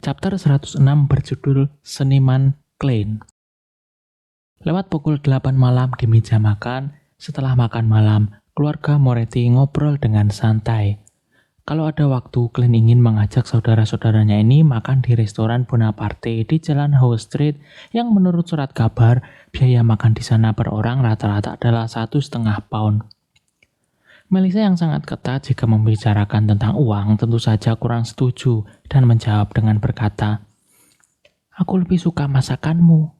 Chapter 106 berjudul Seniman Klein. Lewat pukul 8 malam di meja makan, setelah makan malam, keluarga Moretti ngobrol dengan santai. Kalau ada waktu, Klein ingin mengajak saudara-saudaranya ini makan di restoran Bonaparte di Jalan Howe Street yang menurut surat kabar, biaya makan di sana per orang rata-rata adalah 1,5 pound. Melissa yang sangat ketat jika membicarakan tentang uang tentu saja kurang setuju dan menjawab dengan berkata, "Aku lebih suka masakanmu."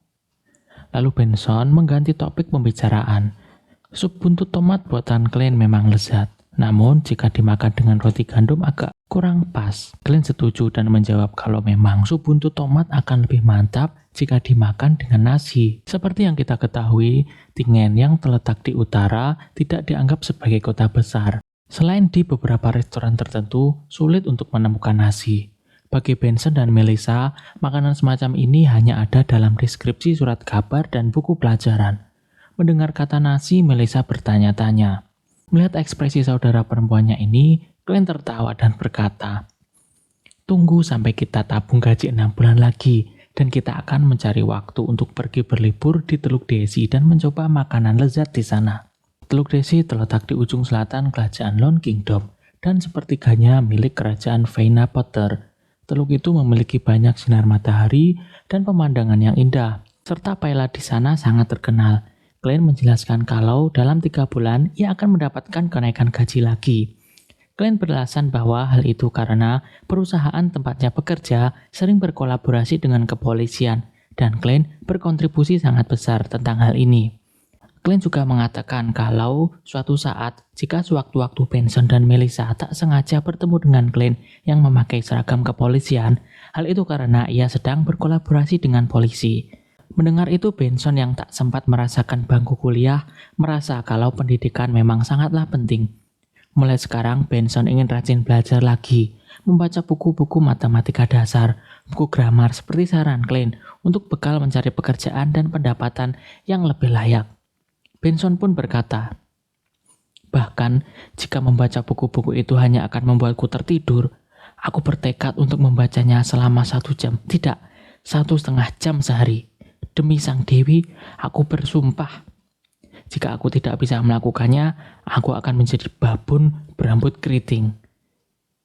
Lalu Benson mengganti topik pembicaraan. Sup buntut tomat buatan Klein memang lezat, namun jika dimakan dengan roti gandum agak kurang pas. Klein setuju dan menjawab kalau memang sup buntut tomat akan lebih mantap jika dimakan dengan nasi. Seperti yang kita ketahui, Tingen yang terletak di utara tidak dianggap sebagai kota besar. Selain di beberapa restoran tertentu, sulit untuk menemukan nasi. Bagi Benson dan Melissa, makanan semacam ini hanya ada dalam deskripsi surat kabar dan buku pelajaran. Mendengar kata nasi, Melissa bertanya-tanya. Melihat ekspresi saudara perempuannya ini, Klein tertawa dan berkata, "Tunggu sampai kita tabung gaji 6 bulan lagi, dan kita akan mencari waktu untuk pergi berlibur di Teluk Daisy dan mencoba makanan lezat di sana." Teluk Daisy terletak di ujung selatan kerajaan Lone Kingdom, dan sepertiganya milik kerajaan Feyna Potter. Teluk itu memiliki banyak sinar matahari dan pemandangan yang indah, serta paella di sana sangat terkenal. Klein menjelaskan kalau dalam 3 bulan ia akan mendapatkan kenaikan gaji lagi. Klein beralasan bahwa hal itu karena perusahaan tempatnya bekerja sering berkolaborasi dengan kepolisian, dan Klein berkontribusi sangat besar tentang hal ini. Klein juga mengatakan kalau suatu saat jika sewaktu-waktu Benson dan Melissa tak sengaja bertemu dengan Klein yang memakai seragam kepolisian, hal itu karena ia sedang berkolaborasi dengan polisi. Mendengar itu, Benson yang tak sempat merasakan bangku kuliah merasa kalau pendidikan memang sangatlah penting. Mulai sekarang, Benson ingin rajin belajar lagi, membaca buku-buku matematika dasar, buku grammar seperti saran Klein untuk bekal mencari pekerjaan dan pendapatan yang lebih layak. Benson pun berkata, "Bahkan jika membaca buku-buku itu hanya akan membuatku tertidur, aku bertekad untuk membacanya selama 1 jam, tidak 1,5 jam sehari. Demi Sang Dewi, aku bersumpah. Jika aku tidak bisa melakukannya, aku akan menjadi babon berambut keriting."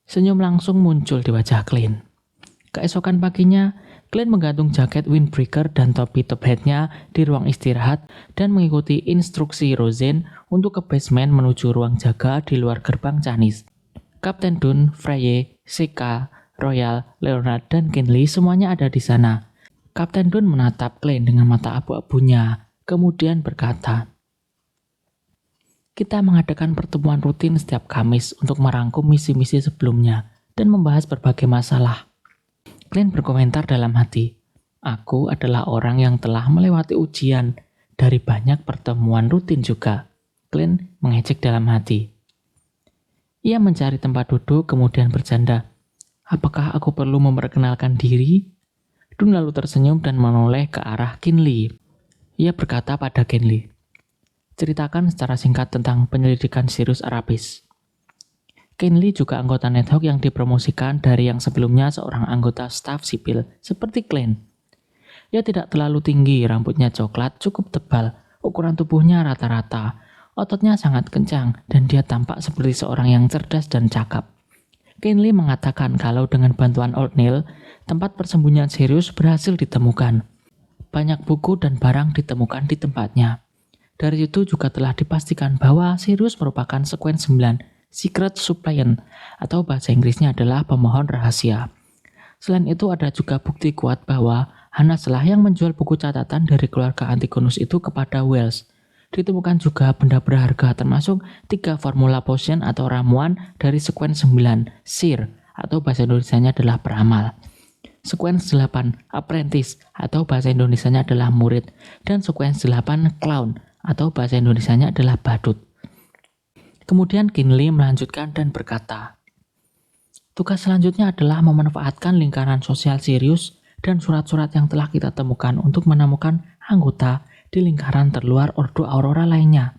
Senyum langsung muncul di wajah Klein. Keesokan paginya, Klein menggantung jaket windbreaker dan topi top hat-nya di ruang istirahat dan mengikuti instruksi Roseanne untuk ke basement menuju ruang jaga di luar gerbang Canis. Kapten Dunn, Freye, Seka, Royal, Leonard, dan Kinley semuanya ada di sana. Kapten Dunn menatap Klein dengan mata abu-abunya, kemudian berkata, "Kita mengadakan pertemuan rutin setiap Kamis untuk merangkum misi-misi sebelumnya dan membahas berbagai masalah." Klein berkomentar dalam hati, "Aku adalah orang yang telah melewati ujian dari banyak pertemuan rutin juga." Klein mengejek dalam hati. Ia mencari tempat duduk kemudian bercanda, "Apakah aku perlu memperkenalkan diri?" Dunn lalu tersenyum dan menoleh ke arah Kinley. Ia berkata pada Kinley, "Ceritakan secara singkat tentang penyelidikan Sirius Arabis." Kinley juga anggota Nighthawk yang dipromosikan dari yang sebelumnya seorang anggota staf sipil seperti Klein. Ia tidak terlalu tinggi, rambutnya coklat, cukup tebal, ukuran tubuhnya rata-rata, ototnya sangat kencang, dan dia tampak seperti seorang yang cerdas dan cakap. Kinley mengatakan kalau dengan bantuan Old Neil, tempat persembunyian Sirius berhasil ditemukan. Banyak buku dan barang ditemukan di tempatnya. Dari itu juga telah dipastikan bahwa Sirius merupakan sekuen 9, Secret Suppliant, atau bahasa Inggrisnya adalah pemohon rahasia. Selain itu ada juga bukti kuat bahwa Hannes lah yang menjual buku catatan dari keluarga Antigonus itu kepada Wells. Ditemukan juga benda berharga termasuk 3 formula potion atau ramuan dari Sequence 9, Seer, atau bahasa Indonesianya adalah peramal. Sequence 8, Apprentice, atau bahasa Indonesianya adalah murid. Dan Sequence 8, Clown, atau bahasa Indonesianya adalah badut. Kemudian Kinley melanjutkan dan berkata, "Tugas selanjutnya adalah memanfaatkan lingkaran sosial Sirius dan surat-surat yang telah kita temukan untuk menemukan anggota di lingkaran terluar Ordo Aurora lainnya.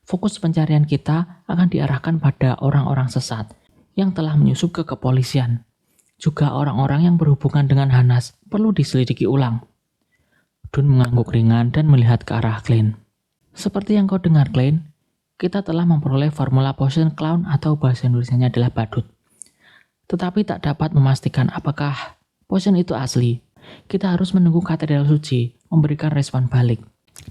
Fokus pencarian kita akan diarahkan pada orang-orang sesat yang telah menyusup ke kepolisian. Juga orang-orang yang berhubungan dengan Hanas perlu diselidiki ulang. Dun mengangguk ringan dan melihat ke arah Klein. Seperti yang kau dengar, Klein, kita telah memperoleh formula potion clown atau bahasa Indonesianya adalah badut. Tetapi tak dapat memastikan apakah potion itu asli. Kita harus menunggu katedral suci memberikan respon balik.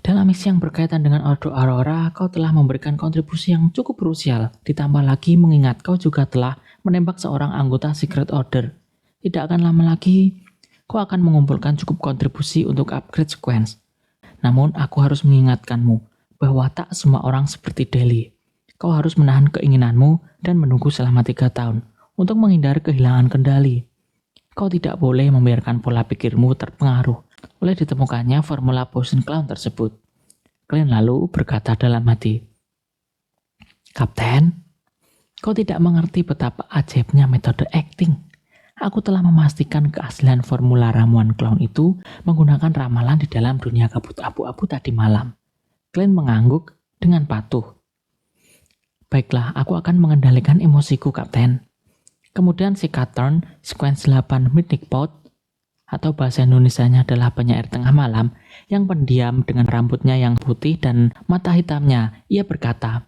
Dalam misi yang berkaitan dengan Ordo Aurora, kau telah memberikan kontribusi yang cukup krusial. Ditambah lagi mengingat kau juga telah menembak seorang anggota Secret Order. Tidak akan lama lagi, kau akan mengumpulkan cukup kontribusi untuk upgrade sequence. Namun, aku harus mengingatkanmu bahwa tak semua orang seperti Deli. Kau harus menahan keinginanmu dan menunggu selama 3 tahun untuk menghindari kehilangan kendali. Kau tidak boleh membiarkan pola pikirmu terpengaruh oleh ditemukannya formula potion clown tersebut. Klein lalu berkata dalam hati, Kapten, kau tidak mengerti betapa ajaibnya metode acting. Aku telah memastikan keaslian formula ramuan clown itu menggunakan ramalan di dalam dunia kabut abu-abu tadi malam. Klein mengangguk dengan patuh. Baiklah, aku akan mengendalikan emosiku, Kapten. Kemudian si Katurn, sequence 8 Midnight Pot, atau bahasa Indonesianya adalah penyair tengah malam, yang pendiam dengan rambutnya yang putih dan mata hitamnya, ia berkata,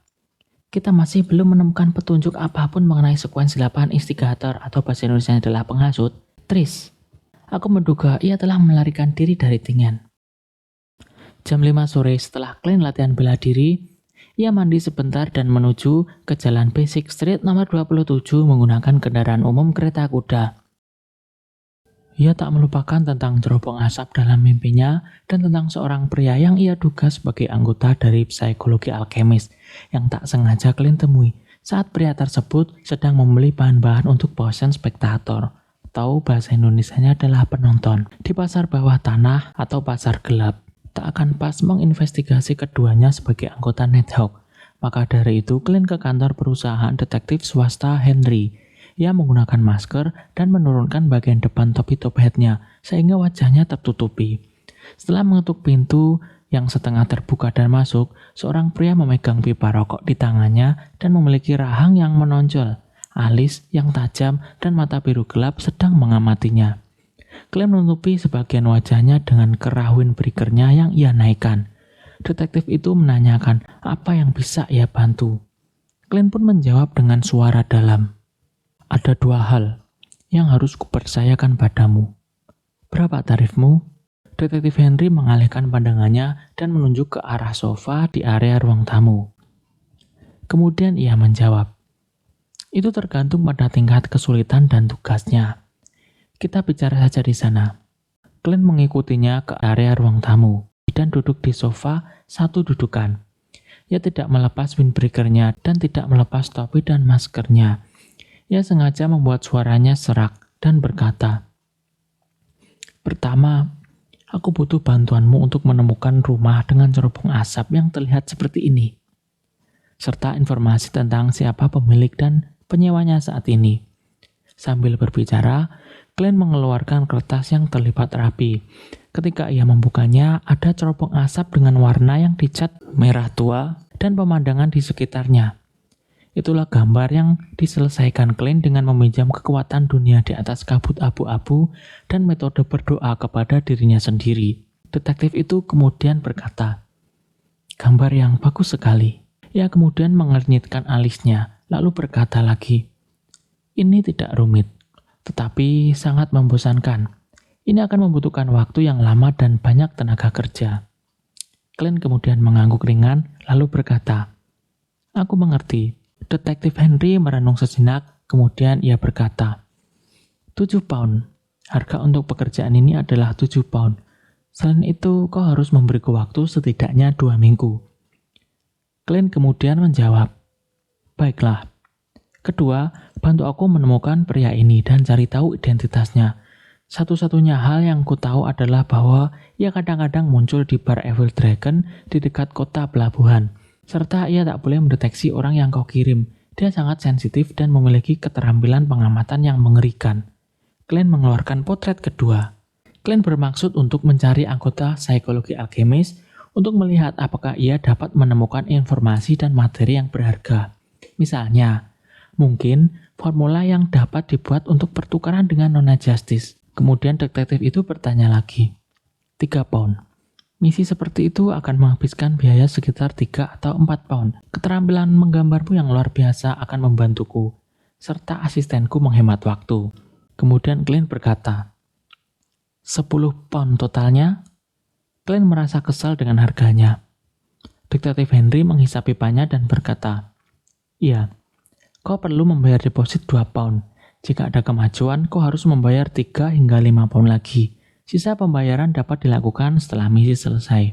kita masih belum menemukan petunjuk apapun mengenai sequence 8 Instigator atau bahasa Indonesianya adalah penghasut. Tris, aku menduga ia telah melarikan diri dari Tingen. Jam 5 sore setelah Klein latihan bela diri, ia mandi sebentar dan menuju ke Jalan Basic Street nomor 27 menggunakan kendaraan umum kereta kuda. Ia tak melupakan tentang cerobong asap dalam mimpinya dan tentang seorang pria yang ia duga sebagai anggota dari psikologi alkemis yang tak sengaja Klein temui saat pria tersebut sedang membeli bahan-bahan untuk potion spektator atau bahasa Indonesianya adalah penonton di pasar bawah tanah atau pasar gelap. Tak akan pas menginvestigasi keduanya sebagai anggota Nighthawk. Maka dari itu Klein ke kantor perusahaan detektif swasta Henry. Ia menggunakan masker dan menurunkan bagian depan topi top hat-nya sehingga wajahnya tertutupi. Setelah mengetuk pintu yang setengah terbuka dan masuk, seorang pria memegang pipa rokok di tangannya dan memiliki rahang yang menonjol, alis yang tajam dan mata biru gelap sedang mengamatinya. Klein menutupi sebagian wajahnya dengan kerah windbreaker-nya yang ia naikkan. Detektif itu menanyakan apa yang bisa ia bantu. Klein pun menjawab dengan suara dalam. Ada 2 hal yang harus kupercayakan padamu. Berapa tarifmu? Detektif Henry mengalihkan pandangannya dan menunjuk ke arah sofa di area ruang tamu. Kemudian ia menjawab, itu tergantung pada tingkat kesulitan dan tugasnya. Kita bicara saja di sana. Klein mengikutinya ke area ruang tamu dan duduk di sofa satu dudukan. Ia tidak melepas windbreaker-nya dan tidak melepas topi dan maskernya. Ia sengaja membuat suaranya serak dan berkata, pertama, aku butuh bantuanmu untuk menemukan rumah dengan cerobong asap yang terlihat seperti ini, serta informasi tentang siapa pemilik dan penyewanya saat ini. Sambil berbicara, Klein mengeluarkan kertas yang terlipat rapi. Ketika ia membukanya, ada cerobong asap dengan warna yang dicat merah tua dan pemandangan di sekitarnya. Itulah gambar yang diselesaikan Klein dengan meminjam kekuatan dunia di atas kabut abu-abu dan metode berdoa kepada dirinya sendiri. Detektif itu kemudian berkata, gambar yang bagus sekali. Ia kemudian mengernyitkan alisnya, lalu berkata lagi, ini tidak rumit, tetapi sangat membosankan. Ini akan membutuhkan waktu yang lama dan banyak tenaga kerja. Klein kemudian mengangguk ringan, lalu berkata, aku mengerti. Detektif Henry merenung sejenak, kemudian ia berkata, 7 pound. Harga untuk pekerjaan ini adalah 7 pound. Selain itu, kau harus memberiku waktu setidaknya 2 minggu. Klein kemudian menjawab, baiklah. Kedua, bantu aku menemukan pria ini dan cari tahu identitasnya. Satu-satunya hal yang ku tahu adalah bahwa ia kadang-kadang muncul di bar Evil Dragon di dekat kota pelabuhan. Serta ia tak boleh mendeteksi orang yang kau kirim. Dia sangat sensitif dan memiliki keterampilan pengamatan yang mengerikan. Klein mengeluarkan potret kedua. Klein bermaksud untuk mencari anggota psikologi alkemis untuk melihat apakah ia dapat menemukan informasi dan materi yang berharga. Misalnya, mungkin formula yang dapat dibuat untuk pertukaran dengan Nona Justice. Kemudian detektif itu bertanya lagi. 3 pound. Misi seperti itu akan menghabiskan biaya sekitar 3 atau 4 pound. Keterampilan menggambarmu yang luar biasa akan membantuku, serta asistenku menghemat waktu. Kemudian Clint berkata, 10 pound totalnya? Clint merasa kesal dengan harganya. Detektif Henry menghisapi pipannya dan berkata, iya, kau perlu membayar deposit 2 pound. Jika ada kemajuan, kau harus membayar 3 hingga 5 pound lagi. Sisa pembayaran dapat dilakukan setelah misi selesai.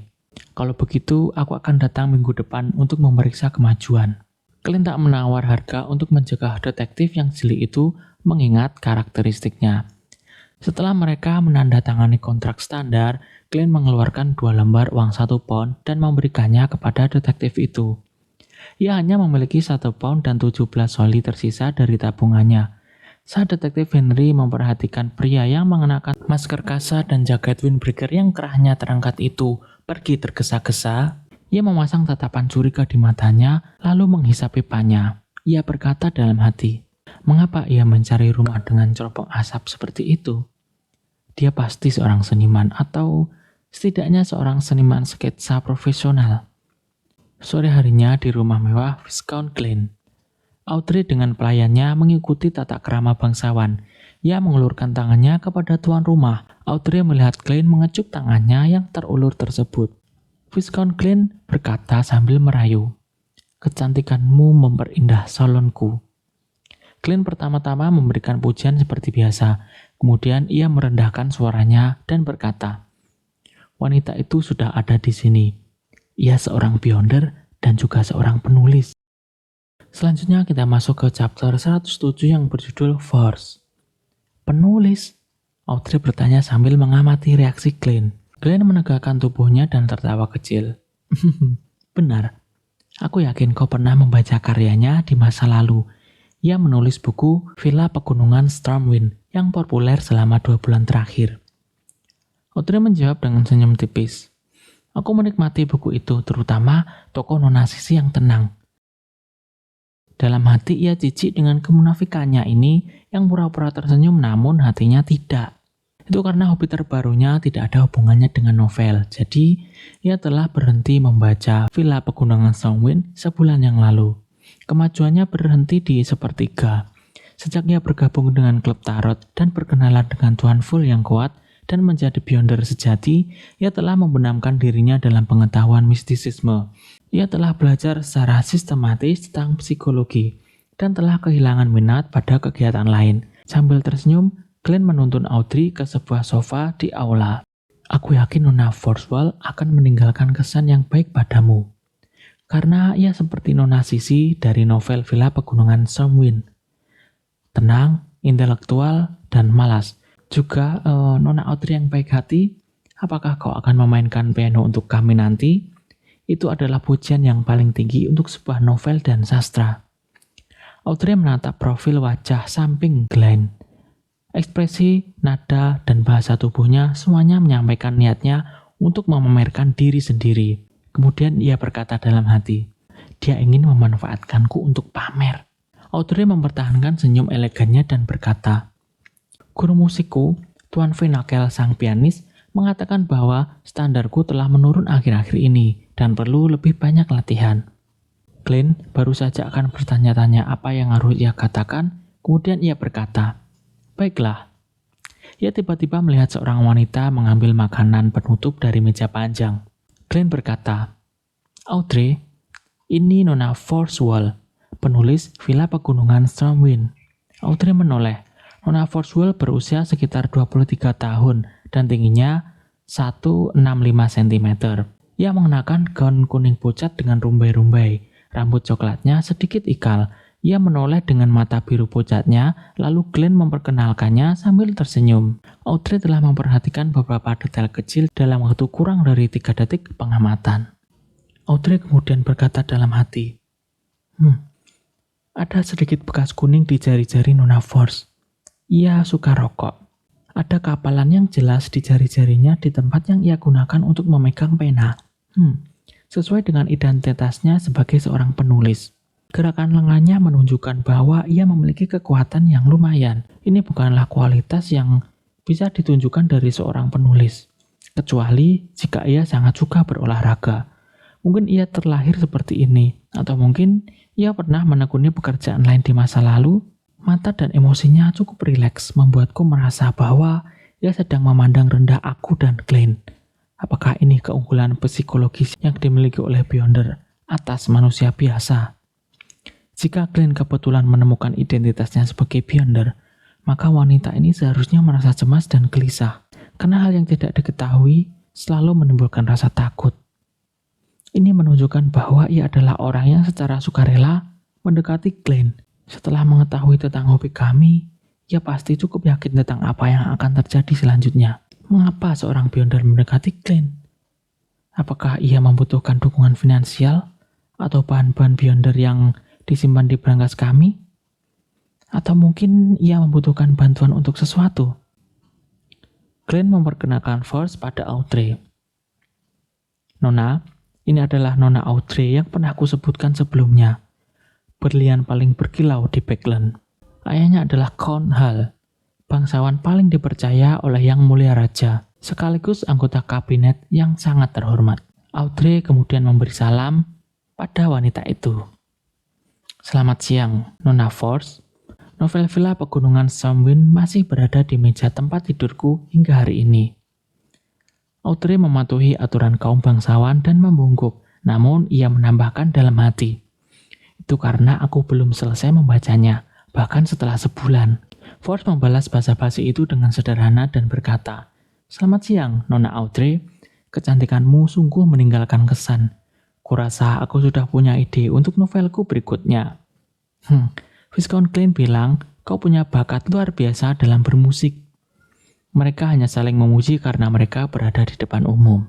Kalau begitu, aku akan datang minggu depan untuk memeriksa kemajuan. Clint tak menawar harga untuk mencegah detektif yang jeli itu mengingat karakteristiknya. Setelah mereka menandatangani kontrak standar, Clint mengeluarkan 2 lembar uang 1 pound dan memberikannya kepada detektif itu. Ia hanya memiliki 1 pound dan 17 soli tersisa dari tabungannya. Saat detektif Henry memperhatikan pria yang mengenakan masker kasa dan jaket windbreaker yang kerahnya terangkat itu pergi tergesa-gesa, ia memasang tatapan curiga di matanya lalu menghisap pipanya. Ia berkata dalam hati, mengapa ia mencari rumah dengan cerobong asap seperti itu? Dia pasti seorang seniman atau setidaknya seorang seniman sketsa profesional. Sore harinya di rumah mewah Viscount Clint. Audrey dengan pelayannya mengikuti tata krama bangsawan. Ia mengulurkan tangannya kepada tuan rumah. Audrey melihat Clint mengecup tangannya yang terulur tersebut. Viscount Clint berkata sambil merayu, kecantikanmu memperindah salonku. Clint pertama-tama memberikan pujian seperti biasa. Kemudian ia merendahkan suaranya dan berkata, wanita itu sudah ada di sini. Ia seorang beyonder dan juga seorang penulis. Selanjutnya kita masuk ke chapter 107 yang berjudul Force. Penulis? Audrey bertanya sambil mengamati reaksi Clint. Clint menegakkan tubuhnya dan tertawa kecil. Benar, aku yakin kau pernah membaca karyanya di masa lalu. Ia menulis buku Villa Pegunungan Stormwind yang populer selama 2 bulan terakhir. Audrey menjawab dengan senyum tipis. Aku menikmati buku itu, terutama tokoh Nona Sisi yang tenang. Dalam hati ia jijik dengan kemunafikannya ini yang pura-pura tersenyum namun hatinya tidak. Itu karena hobi terbarunya tidak ada hubungannya dengan novel. Jadi, ia telah berhenti membaca Villa Pegunungan Stormwind sebulan yang lalu. Kemajuannya berhenti di sepertiga. Sejak ia bergabung dengan klub tarot dan berkenalan dengan Tuan Full yang kuat dan menjadi beyonder sejati, ia telah membenamkan dirinya dalam pengetahuan mistisisme. Ia telah belajar secara sistematis tentang psikologi dan telah kehilangan minat pada kegiatan lain. Sambil tersenyum, Clint menuntun Audrey ke sebuah sofa di aula. Aku yakin Nona Forswell akan meninggalkan kesan yang baik padamu. Karena ia seperti Nona Sisi dari novel Villa Pegunungan Stormwind. Tenang, intelektual, dan malas. Juga Nona Audrey yang baik hati, apakah kau akan memainkan piano untuk kami nanti? Itu adalah pujian yang paling tinggi untuk sebuah novel dan sastra. Audrey menatap profil wajah samping Glenn. Ekspresi, nada, dan bahasa tubuhnya semuanya menyampaikan niatnya untuk memamerkan diri sendiri. Kemudian ia berkata dalam hati, dia ingin memanfaatkanku untuk pamer. Audrey mempertahankan senyum elegannya dan berkata, guru musikku, Tuan Venakel sang pianis, mengatakan bahwa standarku telah menurun akhir-akhir ini dan perlu lebih banyak latihan. Clint baru saja akan bertanya-tanya apa yang harus ia katakan, kemudian ia berkata, baiklah. Ia tiba-tiba melihat seorang wanita mengambil makanan penutup dari meja panjang. Clint berkata, Audrey, ini Nona Forswell, penulis Villa Pegunungan Stormwind. Audrey menoleh. Nona Forswell berusia sekitar 23 tahun dan tingginya 165 cm. Ia mengenakan gaun kuning pucat dengan rumbai-rumbai. Rambut coklatnya sedikit ikal. Ia menoleh dengan mata biru pucatnya, lalu Glenn memperkenalkannya sambil tersenyum. Audrey telah memperhatikan beberapa detail kecil dalam waktu kurang dari 3 detik pengamatan. Audrey kemudian berkata dalam hati, ada sedikit bekas kuning di jari-jari Nona Force. Ia suka rokok. Ada kapalan yang jelas di jari-jarinya di tempat yang ia gunakan untuk memegang pena. Sesuai dengan identitasnya sebagai seorang penulis. Gerakan lengannya menunjukkan bahwa ia memiliki kekuatan yang lumayan. Ini bukanlah kualitas yang bisa ditunjukkan dari seorang penulis, kecuali jika ia sangat suka berolahraga. Mungkin ia terlahir seperti ini, atau mungkin ia pernah menekuni pekerjaan lain di masa lalu. Mata dan emosinya cukup rileks, membuatku merasa bahwa ia sedang memandang rendah aku dan Glenn. Apakah ini keunggulan psikologis yang dimiliki oleh Beyonder atas manusia biasa? Jika Glenn kebetulan menemukan identitasnya sebagai Beyonder, maka wanita ini seharusnya merasa cemas dan gelisah, karena hal yang tidak diketahui selalu menimbulkan rasa takut. Ini menunjukkan bahwa ia adalah orang yang secara sukarela mendekati Glenn. Setelah mengetahui tentang hobi kami, ia pasti cukup yakin tentang apa yang akan terjadi selanjutnya. Mengapa seorang Beyonder mendekati Glenn? Apakah ia membutuhkan dukungan finansial atau bahan-bahan Beyonder yang disimpan di brankas kami? Atau mungkin ia membutuhkan bantuan untuk sesuatu? Glenn memperkenalkan Force pada Audrey. Nona, ini adalah Nona Audrey yang pernah aku sebutkan sebelumnya. Berlian paling berkilau di Backland. Ayahnya adalah Count Hall, bangsawan paling dipercaya oleh Yang Mulia Raja, sekaligus anggota kabinet yang sangat terhormat. Audrey kemudian memberi salam pada wanita itu. Selamat siang, Nona Force. Novel Villa Pegunungan Samhain masih berada di meja tempat tidurku hingga hari ini. Audrey mematuhi aturan kaum bangsawan dan membungkuk, namun ia menambahkan dalam hati. Itu karena aku belum selesai membacanya, bahkan setelah sebulan. Force membalas basa-basi itu dengan sederhana dan berkata, Selamat siang, Nona Audrey. Kecantikanmu sungguh meninggalkan kesan. Kurasa aku sudah punya ide untuk novelku berikutnya. Viscount Glenn bilang, kau punya bakat luar biasa dalam bermusik. Mereka hanya saling memuji karena mereka berada di depan umum.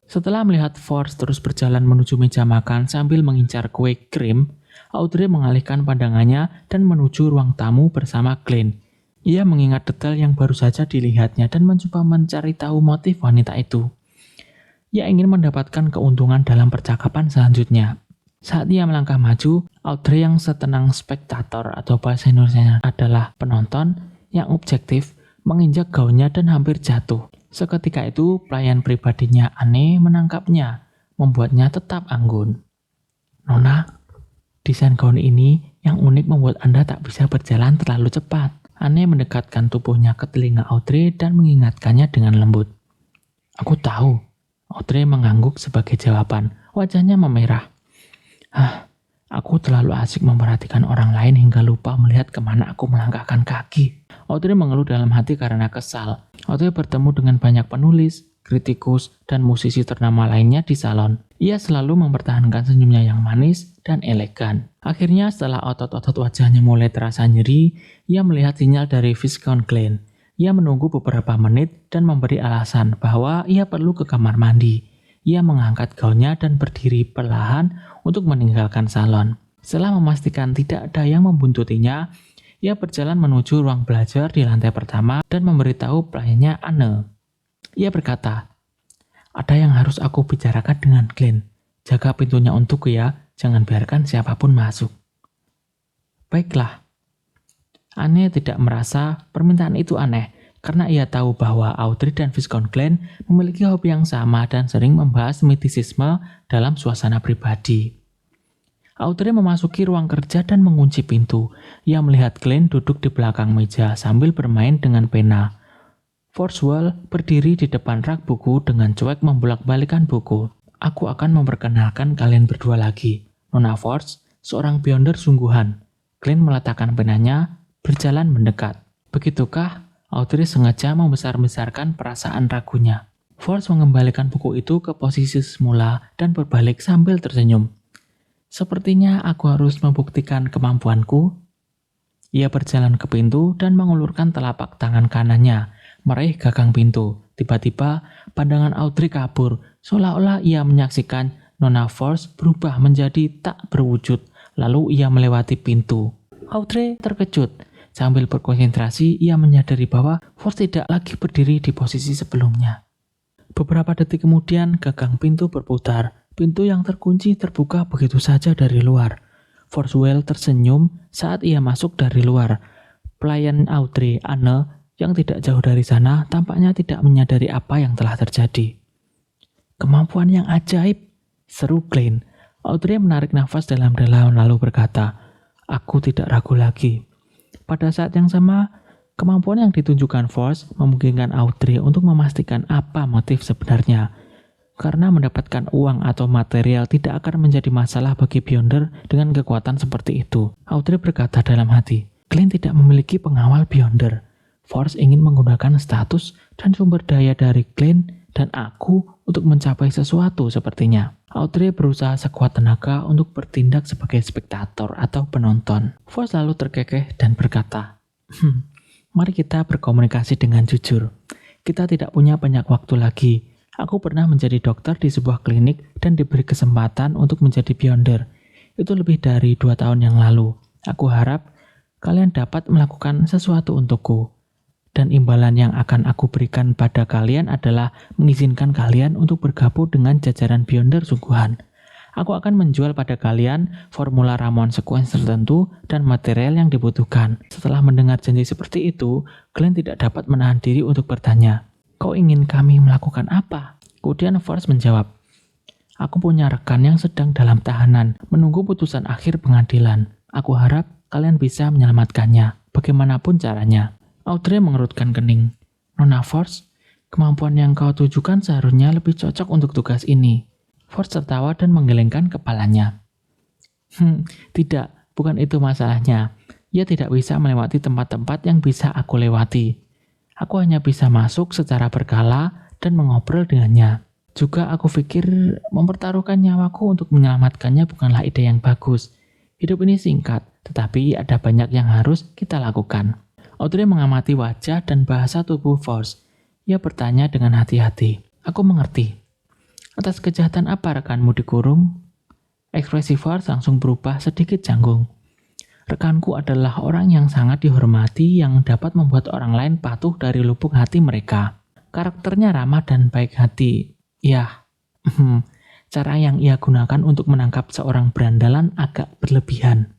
Setelah melihat Force terus berjalan menuju meja makan sambil mengincar kue krim, Audrey mengalihkan pandangannya dan menuju ruang tamu bersama Glenn. Ia mengingat detail yang baru saja dilihatnya dan mencoba mencari tahu motif wanita itu. Ia ingin mendapatkan keuntungan dalam percakapan selanjutnya. Saat ia melangkah maju, Audrey yang setenang spektator atau bahasa Indonesia adalah penonton yang objektif menginjak gaunnya dan hampir jatuh. Seketika itu, pelayan pribadinya Anne menangkapnya, membuatnya tetap anggun. Nona, desain gaun ini yang unik membuat Anda tak bisa berjalan terlalu cepat. Anne mendekatkan tubuhnya ke telinga Audrey dan mengingatkannya dengan lembut. Aku tahu. Audrey mengangguk sebagai jawaban. Wajahnya memerah. Aku terlalu asik memperhatikan orang lain hingga lupa melihat kemana aku melangkahkan kaki. Audrey mengeluh dalam hati karena kesal. Audrey bertemu dengan banyak penulis, kritikus, dan musisi ternama lainnya di salon. Ia selalu mempertahankan senyumnya yang manis dan elegan. Akhirnya setelah otot-otot wajahnya mulai terasa nyeri, ia melihat sinyal dari Viscount Glenn. Ia menunggu beberapa menit dan memberi alasan bahwa ia perlu ke kamar mandi. Ia mengangkat gaunnya dan berdiri perlahan untuk meninggalkan salon. Setelah memastikan tidak ada yang membuntutinya, ia berjalan menuju ruang belajar di lantai pertama dan memberitahu pelayannya Anne. Ia berkata, ada yang harus aku bicarakan dengan Glenn. Jaga pintunya untukku ya, jangan biarkan siapapun masuk. Baiklah. Anne tidak merasa permintaan itu aneh, karena ia tahu bahwa Audrey dan Viscount Glenn memiliki hobi yang sama dan sering membahas mistisisme dalam suasana pribadi. Audrey memasuki ruang kerja dan mengunci pintu. Ia melihat Glenn duduk di belakang meja sambil bermain dengan pena. Forswell berdiri di depan rak buku dengan cuek membolak-balikan buku. Aku akan memperkenalkan kalian berdua lagi. Nona Force, seorang Beyonder sungguhan. Glenn meletakkan penanya, berjalan mendekat. Begitukah? Audrey sengaja membesar-besarkan perasaan ragunya. Force mengembalikan buku itu ke posisi semula dan berbalik sambil tersenyum. Sepertinya aku harus membuktikan kemampuanku. Ia berjalan ke pintu dan mengulurkan telapak tangan kanannya, meraih gagang pintu. Tiba-tiba, pandangan Audrey kabur, seolah-olah ia menyaksikan Nona Force berubah menjadi tak berwujud, lalu ia melewati pintu. Audrey terkejut. Sambil berkonsentrasi, ia menyadari bahwa Force tidak lagi berdiri di posisi sebelumnya. Beberapa detik kemudian, gagang pintu berputar. Pintu yang terkunci terbuka begitu saja dari luar. Forswell tersenyum saat ia masuk dari luar. Pelayan Audrey, Anne, yang tidak jauh dari sana, tampaknya tidak menyadari apa yang telah terjadi. "Kemampuan yang ajaib," seru Glenn. Audrey menarik nafas dalam-dalam lalu berkata, "Aku tidak ragu lagi." Pada saat yang sama, kemampuan yang ditunjukkan Force memungkinkan Audrey untuk memastikan apa motif sebenarnya. Karena mendapatkan uang atau material tidak akan menjadi masalah bagi Beyonder dengan kekuatan seperti itu. Audrey berkata dalam hati, Glenn tidak memiliki pengawal Beyonder. Force ingin menggunakan status dan sumber daya dari Glenn dan aku untuk mencapai sesuatu sepertinya. Audrey berusaha sekuat tenaga untuk bertindak sebagai spektator atau penonton. Force lalu terkekeh dan berkata, "Mari kita berkomunikasi dengan jujur. Kita tidak punya banyak waktu lagi. Aku pernah menjadi dokter di sebuah klinik dan diberi kesempatan untuk menjadi Beyonder. Itu lebih dari 2 tahun yang lalu. Aku harap kalian dapat melakukan sesuatu untukku. Dan imbalan yang akan aku berikan pada kalian adalah mengizinkan kalian untuk bergabung dengan jajaran Beyonder sungguhan. Aku akan menjual pada kalian formula ramuan sequence tertentu dan material yang dibutuhkan." Setelah mendengar janji seperti itu, Glenn tidak dapat menahan diri untuk bertanya, "Kau ingin kami melakukan apa?" Kemudian Force menjawab, "Aku punya rekan yang sedang dalam tahanan, menunggu putusan akhir pengadilan. Aku harap kalian bisa menyelamatkannya, bagaimanapun caranya." Audrey mengerutkan kening. "Nona Force, kemampuan yang kau tujukan seharusnya lebih cocok untuk tugas ini." Force tertawa dan menggelengkan kepalanya. "Tidak, bukan itu masalahnya. Ia tidak bisa melewati tempat-tempat yang bisa aku lewati. Aku hanya bisa masuk secara berkala dan mengobrol dengannya. Juga aku pikir mempertaruhkan nyawaku untuk menyelamatkannya bukanlah ide yang bagus. Hidup ini singkat, tetapi ada banyak yang harus kita lakukan." Audrey mengamati wajah dan bahasa tubuh Force. Ia bertanya dengan hati-hati, "Aku mengerti. Atas kejahatan apa rekanmu dikurung?" Ekspresi Force langsung berubah sedikit canggung. "Rekanku adalah orang yang sangat dihormati yang dapat membuat orang lain patuh dari lubuk hati mereka. Karakternya ramah dan baik hati. Yah, cara yang ia gunakan untuk menangkap seorang berandalan agak berlebihan."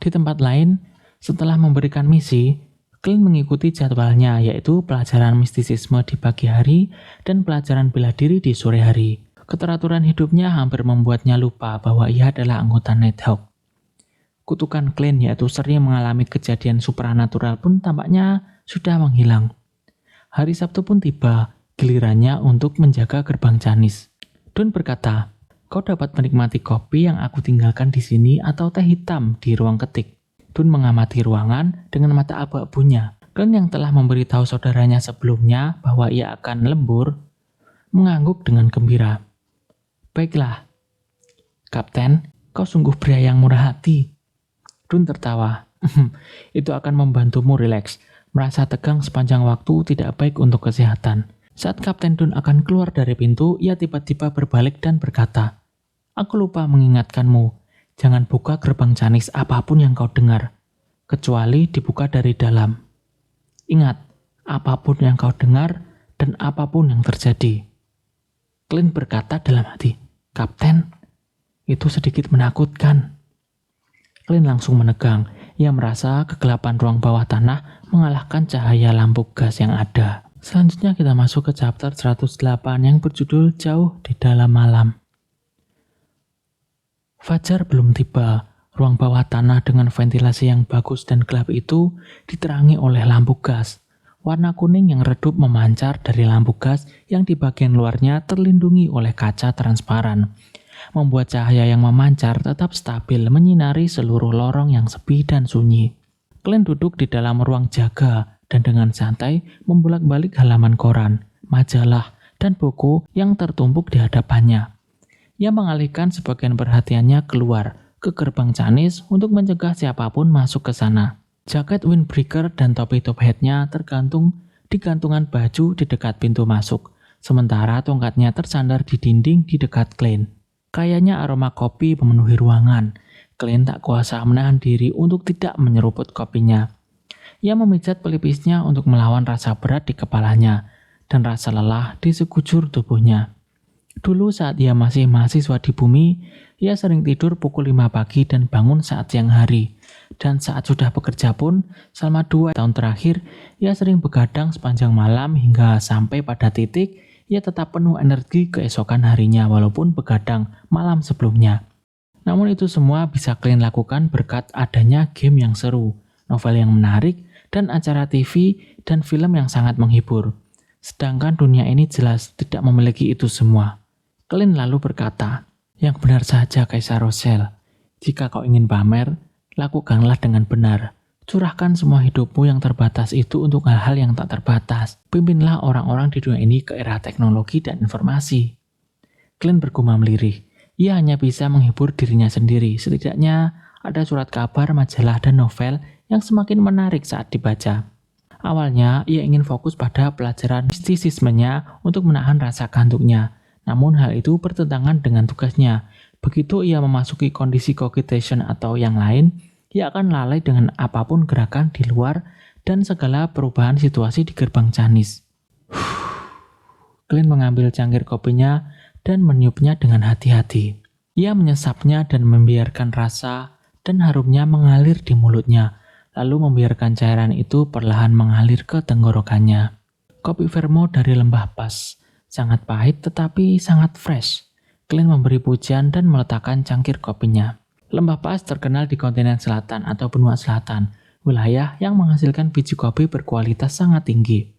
Di tempat lain, setelah memberikan misi, Glenn mengikuti jadwalnya, yaitu pelajaran mistisisme di pagi hari dan pelajaran bela diri di sore hari. Keteraturan hidupnya hampir membuatnya lupa bahwa ia adalah anggota Nighthawk. Kutukan Glenn, yaitu sering mengalami kejadian supranatural pun tampaknya sudah menghilang. Hari Sabtu pun tiba, gilirannya untuk menjaga gerbang Canis. Dun berkata, "Kau dapat menikmati kopi yang aku tinggalkan di sini atau teh hitam di ruang ketik." Dun mengamati ruangan dengan mata abu-abunya. Glenn yang telah memberitahu saudaranya sebelumnya bahwa ia akan lembur, mengangguk dengan gembira. "Baiklah, Kapten, kau sungguh pria yang murah hati." Dun tertawa. "Itu akan membantumu rileks. Merasa tegang sepanjang waktu tidak baik untuk kesehatan." Saat Kapten Dun akan keluar dari pintu, ia tiba-tiba berbalik dan berkata, "Aku lupa mengingatkanmu. Jangan buka gerbang Canis apapun yang kau dengar, kecuali dibuka dari dalam. Ingat, apapun yang kau dengar dan apapun yang terjadi." Glenn berkata dalam hati, "Kapten, itu sedikit menakutkan." Glenn langsung menegang. Ia merasa kegelapan ruang bawah tanah mengalahkan cahaya lampu gas yang ada. Selanjutnya kita masuk ke chapter 108 yang berjudul Jauh di Dalam Malam. Fajar belum tiba. Ruang bawah tanah dengan ventilasi yang bagus dan gelap itu diterangi oleh lampu gas. Warna kuning yang redup memancar dari lampu gas yang di bagian luarnya terlindungi oleh kaca transparan, membuat cahaya yang memancar tetap stabil menyinari seluruh lorong yang sepi dan sunyi. Glenn duduk di dalam ruang jaga dan dengan santai membolak-balik halaman koran, majalah, dan buku yang tertumpuk di hadapannya. Ia mengalihkan sebagian perhatiannya keluar ke gerbang Canis untuk mencegah siapapun masuk ke sana. Jaket windbreaker dan topi top hatnya tergantung di gantungan baju di dekat pintu masuk, sementara tongkatnya tersandar di dinding di dekat Glenn. Kayaknya aroma kopi memenuhi ruangan. Glenn tak kuasa menahan diri untuk tidak menyeruput kopinya. Ia memijat pelipisnya untuk melawan rasa berat di kepalanya dan rasa lelah di sekujur tubuhnya. Dulu saat ia masih mahasiswa di bumi, ia sering tidur pukul 5 pagi dan bangun saat siang hari. Dan saat sudah bekerja pun, selama 2 tahun terakhir, ia sering begadang sepanjang malam hingga sampai pada titik ia tetap penuh energi keesokan harinya walaupun begadang malam sebelumnya. Namun itu semua bisa Clint lakukan berkat adanya game yang seru, novel yang menarik, dan acara TV dan film yang sangat menghibur. Sedangkan dunia ini jelas tidak memiliki itu semua. Clint lalu berkata, "Yang benar saja, Kaisar Rosel. Jika kau ingin pamer, lakukanlah dengan benar. Curahkan semua hidupmu yang terbatas itu untuk hal-hal yang tak terbatas. Pimpinlah orang-orang di dunia ini ke era teknologi dan informasi." Clint bergumam lirih. Ia hanya bisa menghibur dirinya sendiri. Setidaknya ada surat kabar, majalah, dan novel yang semakin menarik saat dibaca. Awalnya, ia ingin fokus pada pelajaran mistisismenya untuk menahan rasa kantuknya. Namun hal itu bertentangan dengan tugasnya. Begitu ia memasuki kondisi cogitation atau yang lain, ia akan lalai dengan apapun gerakan di luar dan segala perubahan situasi di gerbang Canis. Clint mengambil cangkir kopinya dan meniupnya dengan hati-hati. Ia menyesapnya dan membiarkan rasa dan harumnya mengalir di mulutnya, lalu membiarkan cairan itu perlahan mengalir ke tenggorokannya. Kopi Vermo dari Lembah Pas, sangat pahit tetapi sangat fresh. Clint memberi pujian dan meletakkan cangkir kopinya. Lembah Pas terkenal di kontinen selatan atau benua selatan, wilayah yang menghasilkan biji kopi berkualitas sangat tinggi.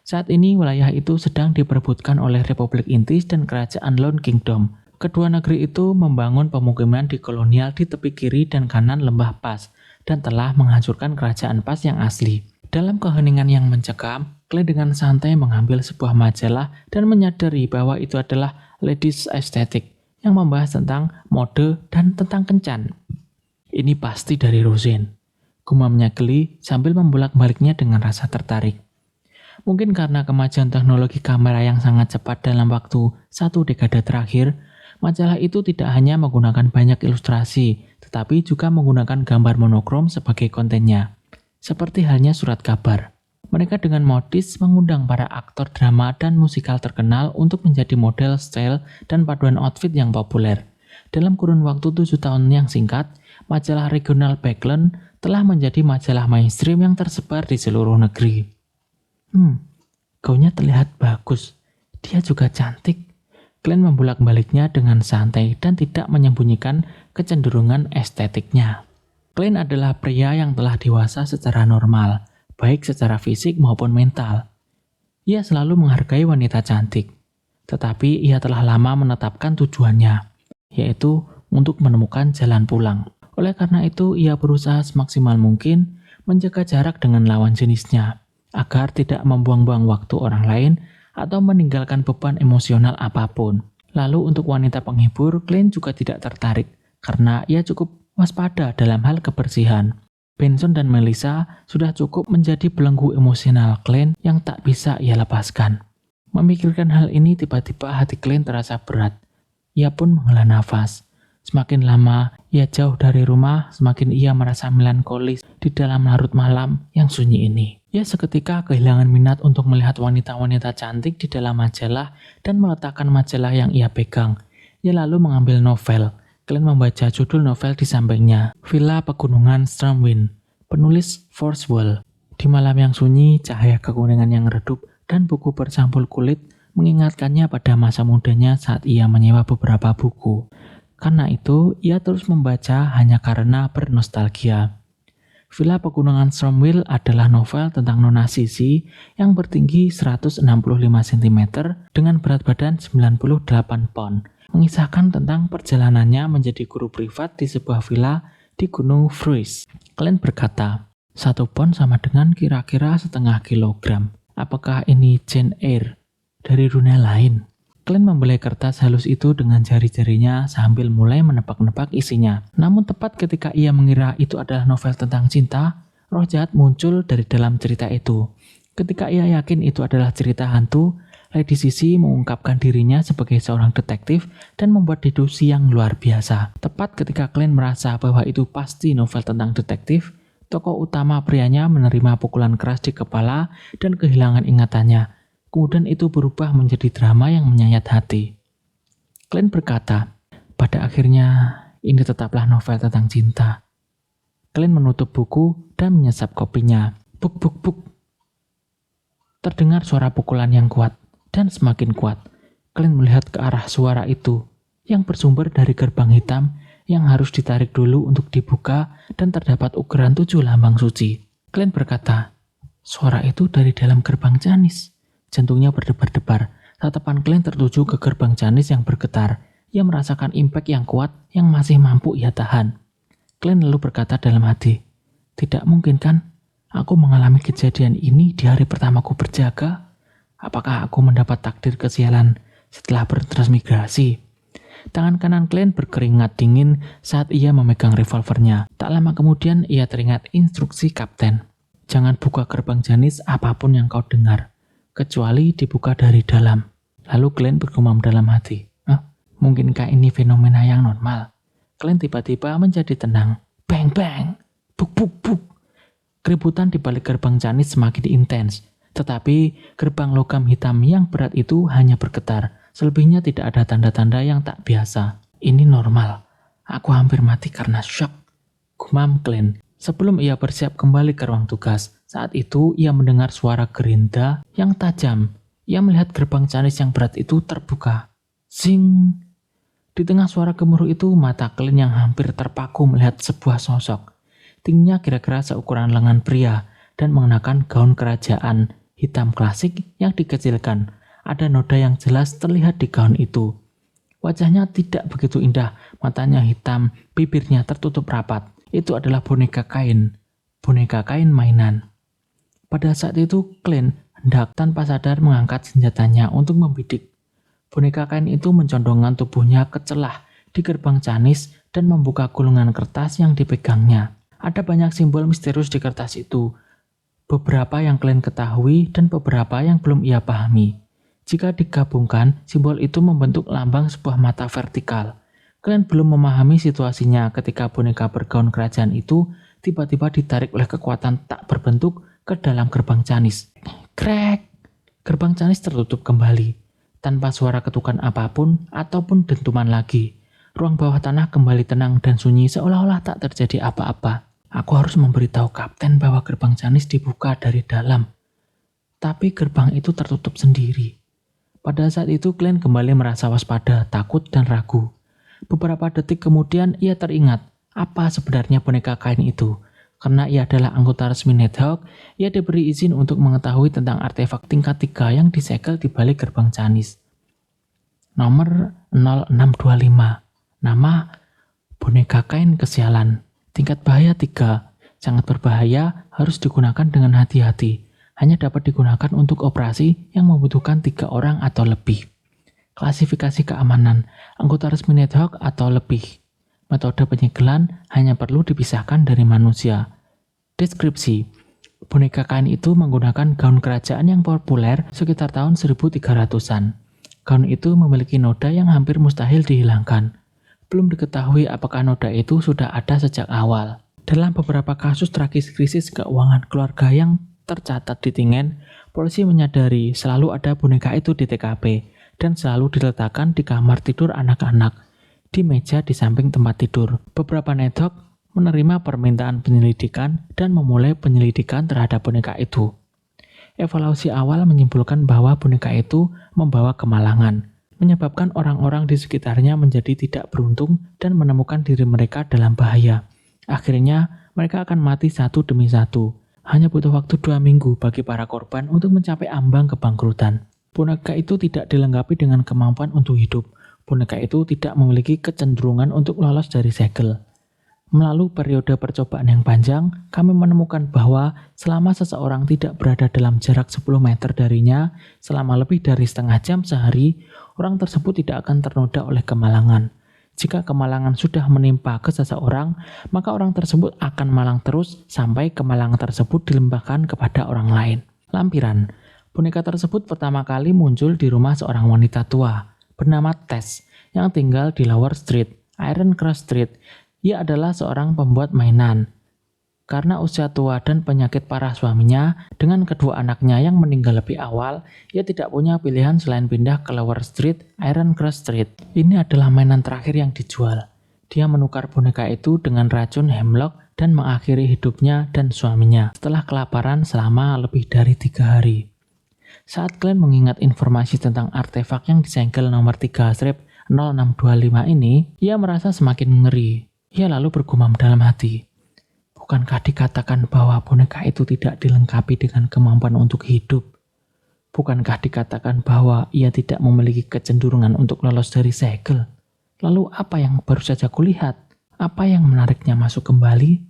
Saat ini wilayah itu sedang diperebutkan oleh Republik Intis dan Kerajaan Lone Kingdom. Kedua negeri itu membangun pemukiman di kolonial di tepi kiri dan kanan Lembah Pas dan telah menghancurkan Kerajaan Pas yang asli. Dalam keheningan yang mencekam, Clint dengan santai mengambil sebuah majalah dan menyadari bahwa itu adalah Ladies Aesthetic yang membahas tentang mode dan tentang kencan. "Ini pasti dari Roseanne," gumamnya geli sambil membolak-baliknya dengan rasa tertarik. Mungkin karena kemajuan teknologi kamera yang sangat cepat dalam waktu 1 dekade terakhir, majalah itu tidak hanya menggunakan banyak ilustrasi, tetapi juga menggunakan gambar monokrom sebagai kontennya. Seperti halnya surat kabar. Mereka dengan modis mengundang para aktor drama dan musikal terkenal untuk menjadi model, style, dan paduan outfit yang populer. Dalam kurun waktu 7 tahun yang singkat, majalah regional Backland telah menjadi majalah mainstream yang tersebar di seluruh negeri. Gaunnya terlihat bagus. Dia juga cantik. Clint membolak-baliknya dengan santai dan tidak menyembunyikan kecenderungan estetiknya. Clint adalah pria yang telah dewasa secara normal, baik secara fisik maupun mental. Ia selalu menghargai wanita cantik. Tetapi ia telah lama menetapkan tujuannya, yaitu untuk menemukan jalan pulang. Oleh karena itu, ia berusaha semaksimal mungkin menjaga jarak dengan lawan jenisnya, agar tidak membuang-buang waktu orang lain atau meninggalkan beban emosional apapun. Lalu untuk wanita penghibur, Clint juga tidak tertarik karena ia cukup waspada dalam hal kebersihan. Benson dan Melissa sudah cukup menjadi belenggu emosional Clint yang tak bisa ia lepaskan. Memikirkan hal ini tiba-tiba hati Clint terasa berat. Ia pun menghela nafas. Semakin lama ia jauh dari rumah, semakin ia merasa melankolis di dalam larut malam yang sunyi ini. Ia seketika kehilangan minat untuk melihat wanita-wanita cantik di dalam majalah dan meletakkan majalah yang ia pegang. Ia lalu mengambil novel. Clint membaca judul novel di sampingnya, Villa Pegunungan Stormwind, penulis Forswell. Di malam yang sunyi, cahaya kekuningan yang redup dan buku bercampur kulit mengingatkannya pada masa mudanya saat ia menyewa beberapa buku. Karena itu, ia terus membaca hanya karena bernostalgia. Villa Pegunungan Stormwind adalah novel tentang Nona Sisi yang bertinggi 165 cm dengan berat badan 98 pound, mengisahkan tentang perjalanannya menjadi guru privat di sebuah villa di Gunung Fries. Clint berkata, 1 pound sama dengan kira-kira setengah kilogram. Apakah ini Jane Eyre dari dunia lain? Clint membelai kertas halus itu dengan jari-jarinya sambil mulai menebak-nebak isinya. Namun tepat ketika ia mengira itu adalah novel tentang cinta, roh jahat muncul dari dalam cerita itu. Ketika ia yakin itu adalah cerita hantu, Lady Sisi mengungkapkan dirinya sebagai seorang detektif dan membuat deduksi yang luar biasa. Tepat ketika Clint merasa bahwa itu pasti novel tentang detektif, tokoh utama prianya menerima pukulan keras di kepala dan kehilangan ingatannya. Kemudian itu berubah menjadi drama yang menyayat hati. Clint berkata, pada akhirnya ini tetaplah novel tentang cinta. Clint menutup buku dan menyesap kopinya. Buk buk buk. Terdengar suara pukulan yang kuat dan semakin kuat. Clint melihat ke arah suara itu yang bersumber dari gerbang hitam yang harus ditarik dulu untuk dibuka dan terdapat ukiran 7 lambang suci. Clint berkata, suara itu dari dalam gerbang Canis. Jantungnya berdebar-debar. Tatapan Clint tertuju ke gerbang Canis yang bergetar. Ia merasakan impact yang kuat yang masih mampu ia tahan. Clint lalu berkata dalam hati, tidak mungkin kan aku mengalami kejadian ini di hari pertamaku berjaga? Apakah aku mendapat takdir kesialan setelah bertransmigrasi? Tangan kanan Clint berkeringat dingin saat ia memegang revolvernya. Tak lama kemudian ia teringat instruksi kapten. Jangan buka gerbang Canis apapun yang kau dengar, kecuali dibuka dari dalam. Lalu Clint bergumam dalam hati, mungkinkah ini fenomena yang normal? Clint tiba-tiba menjadi tenang. Bang bang, buk buk buk. Keributan di balik gerbang Canis semakin intens, tetapi gerbang logam hitam yang berat itu hanya bergetar. Selebihnya tidak ada tanda-tanda yang tak biasa. Ini normal. Aku hampir mati karena shock, gumam Clint. Sebelum ia bersiap kembali ke ruang tugas, saat itu ia mendengar suara gerinda yang tajam. Ia melihat gerbang Canis yang berat itu terbuka. Zing! Di tengah suara gemuruh itu, mata Clint yang hampir terpaku melihat sebuah sosok. Tingginya kira-kira seukuran lengan pria dan mengenakan gaun kerajaan hitam klasik yang dikecilkan. Ada noda yang jelas terlihat di gaun itu. Wajahnya tidak begitu indah, matanya hitam, bibirnya tertutup rapat. Itu adalah boneka kain mainan. Pada saat itu, Clint hendak tanpa sadar mengangkat senjatanya untuk membidik. Boneka kain itu mencondongkan tubuhnya ke celah di gerbang Canis dan membuka gulungan kertas yang dipegangnya. Ada banyak simbol misterius di kertas itu, beberapa yang Clint ketahui dan beberapa yang belum ia pahami. Jika digabungkan, simbol itu membentuk lambang sebuah mata vertikal. Clint belum memahami situasinya ketika boneka bergaun kerajaan itu tiba-tiba ditarik oleh kekuatan tak berbentuk ke dalam gerbang Canis. Krek! Gerbang Canis tertutup kembali. Tanpa suara ketukan apapun ataupun dentuman lagi. Ruang bawah tanah kembali tenang dan sunyi seolah-olah tak terjadi apa-apa. Aku harus memberitahu kapten bahwa gerbang Canis dibuka dari dalam. Tapi gerbang itu tertutup sendiri. Pada saat itu Clint kembali merasa waspada, takut dan ragu. Beberapa detik kemudian ia teringat apa sebenarnya boneka kain itu. Karena ia adalah anggota resmi Nighthawk, ia diberi izin untuk mengetahui tentang artefak tingkat 3 yang disegel di balik gerbang Canis. Nomor 0625. Nama boneka kain kesialan. Tingkat bahaya 3. Sangat berbahaya, harus digunakan dengan hati-hati. Hanya dapat digunakan untuk operasi yang membutuhkan 3 orang atau lebih. Klasifikasi keamanan, anggota resmi Nighthawk atau lebih. Metode penyegelan hanya perlu dipisahkan dari manusia. Deskripsi, boneka kain itu menggunakan gaun kerajaan yang populer sekitar tahun 1300-an. Gaun itu memiliki noda yang hampir mustahil dihilangkan. Belum diketahui apakah noda itu sudah ada sejak awal. Dalam beberapa kasus tragis krisis keuangan keluarga yang tercatat di Tingen, polisi menyadari selalu ada boneka itu di TKP dan selalu diletakkan di kamar tidur anak-anak, di meja di samping tempat tidur. Beberapa Nighthawk menerima permintaan penyelidikan dan memulai penyelidikan terhadap boneka itu. Evaluasi awal menyimpulkan bahwa boneka itu membawa kemalangan, menyebabkan orang-orang di sekitarnya menjadi tidak beruntung dan menemukan diri mereka dalam bahaya. Akhirnya, mereka akan mati satu demi satu. Hanya butuh waktu 2 minggu bagi para korban untuk mencapai ambang kebangkrutan. Boneka itu tidak dilengkapi dengan kemampuan untuk hidup. Boneka itu tidak memiliki kecenderungan untuk lolos dari segel. Melalui periode percobaan yang panjang, kami menemukan bahwa selama seseorang tidak berada dalam jarak 10 meter darinya selama lebih dari setengah jam sehari, orang tersebut tidak akan ternoda oleh kemalangan. Jika kemalangan sudah menimpa ke seseorang, maka orang tersebut akan malang terus sampai kemalangan tersebut dilimpahkan kepada orang lain. Lampiran, boneka tersebut pertama kali muncul di rumah seorang wanita tua bernama Tess yang tinggal di Lower Street, Iron Cross Street. Ia adalah seorang pembuat mainan. Karena usia tua dan penyakit parah suaminya, dengan kedua anaknya yang meninggal lebih awal, ia tidak punya pilihan selain pindah ke Lower Street, Ironcrest Street. Ini adalah mainan terakhir yang dijual. Dia menukar boneka itu dengan racun hemlock dan mengakhiri hidupnya dan suaminya setelah kelaparan selama lebih dari 3 hari. Saat Glenn mengingat informasi tentang artefak yang disegel nomor 3-0625 ini, ia merasa semakin ngeri. Ia lalu bergumam dalam hati, bukankah dikatakan bahwa boneka itu tidak dilengkapi dengan kemampuan untuk hidup? Bukankah dikatakan bahwa ia tidak memiliki kecenderungan untuk lolos dari segel? Lalu apa yang baru saja kulihat? Apa yang menariknya masuk kembali?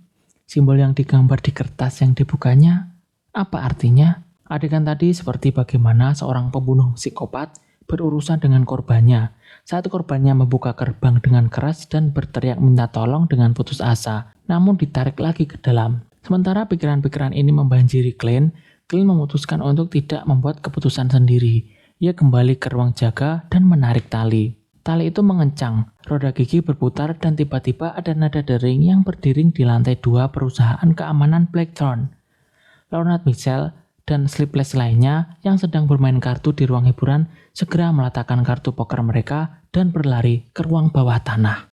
Simbol yang digambar di kertas yang dibukanya? Apa artinya? Adegan tadi seperti bagaimana seorang pembunuh psikopat berurusan dengan korbannya. Saat korbannya membuka gerbang dengan keras dan berteriak minta tolong dengan putus asa, namun ditarik lagi ke dalam. Sementara pikiran-pikiran ini membanjiri Glenn memutuskan untuk tidak membuat keputusan sendiri. Ia kembali ke ruang jaga dan menarik tali. Tali itu mengencang, roda gigi berputar dan tiba-tiba ada nada dering yang berdering di lantai 2 perusahaan keamanan Blackthorn. Leonard Mitchell dan Sleepless lainnya yang sedang bermain kartu di ruang hiburan segera meletakkan kartu poker mereka dan berlari ke ruang bawah tanah.